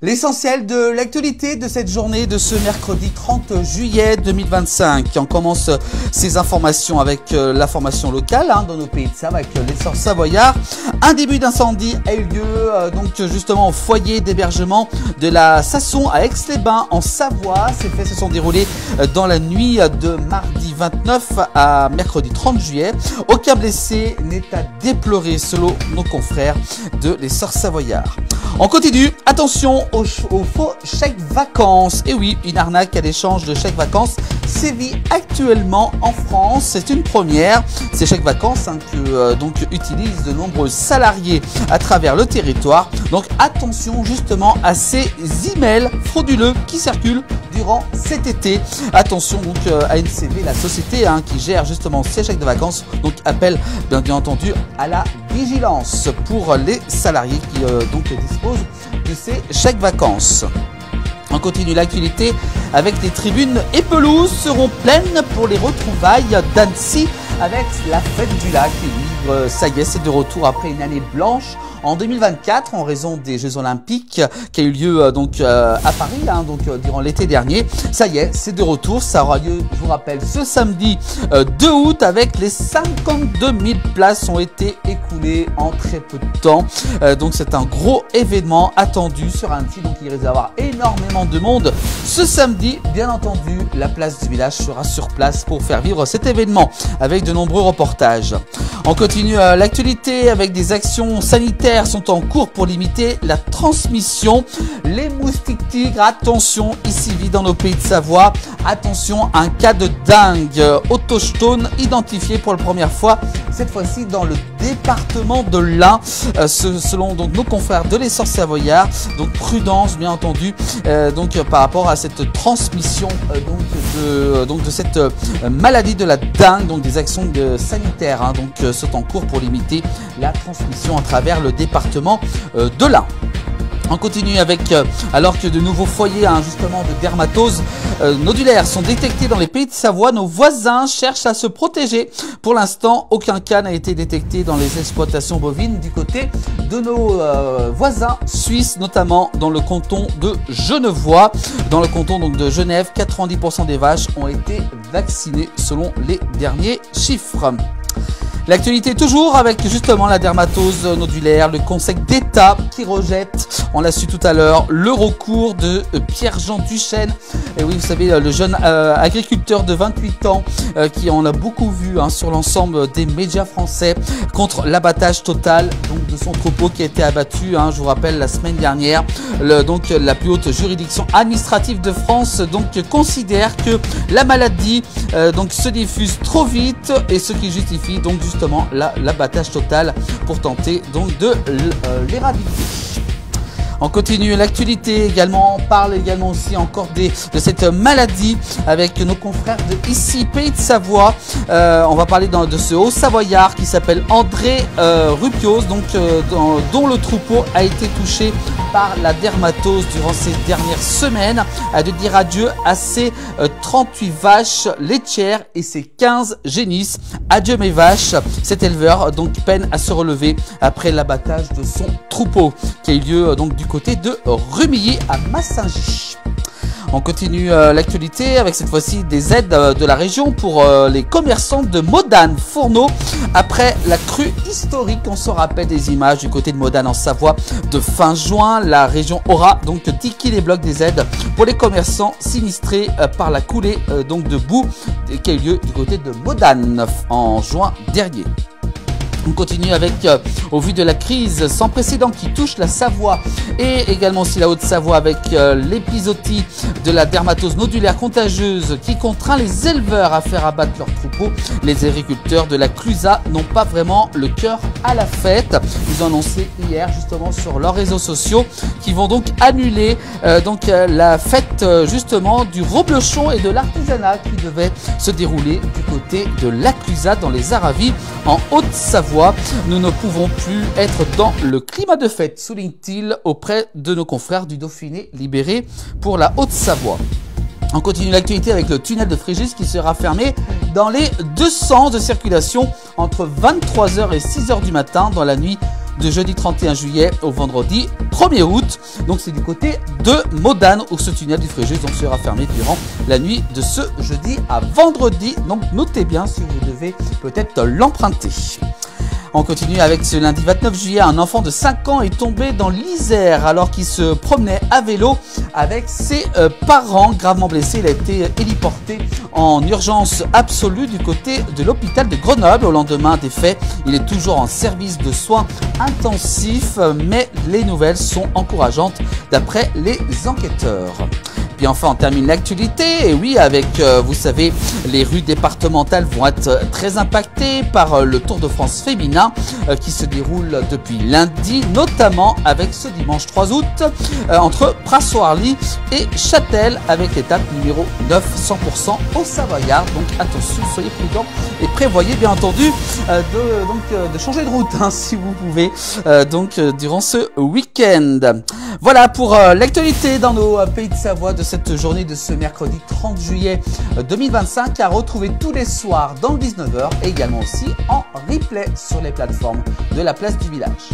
L'essentiel de l'actualité de cette journée de ce mercredi 30 juillet 2025. On commence ces informations avec l'information locale dans nos pays de Savoie, avec l'essor savoyard. Un début d'incendie a eu lieu donc justement au foyer d'hébergement de la Sasson à Aix-les-Bains en Savoie. Ces faits se sont déroulés dans la nuit de mardi 29 à mercredi 30 juillet. Aucun blessé n'est à déplorer selon nos confrères de l'essor savoyard. On continue, attention aux faux chèques vacances. Et oui, une arnaque à l'échange de chèques vacances sévit actuellement en France. C'est une première. Ces chèques vacances que donc utilisent de nombreux salariés à travers le territoire. Donc attention justement à ces emails frauduleux qui circulent durant cet été. Attention donc à NCV, la société qui gère justement ces chèques de vacances, donc appelle bien entendu à la vigilance pour les salariés qui donc disposent de ces chèques vacances. On continue l'actualité avec les tribunes et pelouses seront pleines pour les retrouvailles d'Annecy avec la fête du lac. Et ça y est, c'est de retour après une année blanche en 2024 en raison des Jeux Olympiques qui a eu lieu donc à Paris donc durant l'été dernier. Ça y est, c'est de retour. Ça aura lieu, je vous rappelle, ce samedi 2 août avec les 52 000 places ont été écoulées en très peu de temps. Donc c'est un gros événement attendu sur Annecy. Donc il risque d'avoir énormément de monde ce samedi. Bien entendu, la place du village sera sur place pour faire vivre cet événement avec de nombreux reportages. On continue l'actualité avec des actions sanitaires sont en cours pour limiter la transmission. Les moustiques tigres, attention, ici vit dans nos pays de Savoie. Attention, un cas de dingue autochtone identifié pour la première fois, cette fois-ci dans le département de l'Ain, selon donc nos confrères de l'essor savoyard. Donc prudence bien entendu donc par rapport à cette transmission de cette maladie de la dengue. Donc des actions sanitaires sont en cours pour limiter la transmission à travers le département de l'Ain. On continue avec, alors que de nouveaux foyers justement de dermatose nodulaire sont détectés dans les pays de Savoie, nos voisins cherchent à se protéger. Pour l'instant, aucun cas n'a été détecté dans les exploitations bovines du côté de nos voisins suisses, notamment dans le canton de Genevois. Dans le canton donc de Genève, 90% des vaches ont été vaccinées selon les derniers chiffres. L'actualité toujours avec justement la dermatose nodulaire, le Conseil d'État qui rejette, on l'a su tout à l'heure, le recours de Pierre-Jean Duchesne. Et oui, vous savez, le jeune agriculteur de 28 ans qui on a beaucoup vu sur l'ensemble des médias français contre l'abattage total donc de son troupeau qui a été abattu, je vous rappelle, la semaine dernière. Donc la plus haute juridiction administrative de France considère que la maladie se diffuse trop vite et ce qui justifie donc justement l'abattage total pour tenter donc de l'éradiquer. On continue l'actualité également, on parle également aussi encore de cette maladie avec nos confrères de ici, Pays de Savoie. On va parler de ce haut savoyard qui s'appelle André Rupios, dont le troupeau a été touché par la dermatose durant ces dernières semaines, à de dire adieu à ses 38 vaches laitières et ses 15 génisses. Adieu mes vaches. Cet éleveur peine à se relever après l'abattage de son troupeau qui a eu lieu du côté de Rumilly à Massingy. On continue l'actualité avec cette fois-ci des aides de la région pour les commerçants de Modane Fourneau. Après la crue historique, on se rappelle des images du côté de Modane en Savoie de fin juin. La région aura donc tiqué les blocs des aides pour les commerçants sinistrés par la coulée de boue qui a eu lieu du côté de Modane en juin dernier. On continue avec, au vu de la crise sans précédent qui touche la Savoie et également aussi la Haute-Savoie avec l'épisodie de la dermatose nodulaire contagieuse qui contraint les éleveurs à faire abattre leurs troupeaux. Les agriculteurs de la Clusaz n'ont pas vraiment le cœur à la fête. Ils ont annoncé hier justement sur leurs réseaux sociaux qu'ils vont donc annuler la fête justement du reblochon et de l'artisanat qui devait se dérouler du côté de la Clusaz dans les Aravis en Haute-Savoie. Nous ne pouvons plus être dans le climat de fête, souligne-t-il auprès de nos confrères du Dauphiné libérés pour la Haute-Savoie. On continue l'actualité avec le tunnel de Fréjus qui sera fermé dans les deux sens de circulation entre 23h et 6h du matin dans la nuit de jeudi 31 juillet au vendredi 1er août. Donc c'est du côté de Modane où ce tunnel du Fréjus donc sera fermé durant la nuit de ce jeudi à vendredi. Donc notez bien si vous devez peut-être l'emprunter. On continue avec ce lundi 29 juillet. Un enfant de 5 ans est tombé dans l'Isère alors qu'il se promenait à vélo avec ses parents gravement blessés. Il a été héliporté en urgence absolue du côté de l'hôpital de Grenoble. Au lendemain des faits, il est toujours en service de soins intensifs, mais les nouvelles sont encourageantes d'après les enquêteurs. Puis enfin, on termine l'actualité. Et oui, avec, vous savez, les rues départementales vont être très impactées par le Tour de France féminin qui se déroule depuis lundi, notamment avec ce dimanche 3 août entre Prince-Oarly et Châtel avec l'étape numéro 9, 100% au Savoyard. Donc attention, soyez prudents et prévoyez bien entendu de changer de route hein, si vous pouvez durant ce week-end. Voilà pour l'actualité dans nos pays de Savoie de cette journée de ce mercredi 30 juillet 2025 à retrouver tous les soirs dans le 19h et également aussi en replay sur les plateformes de la place du village.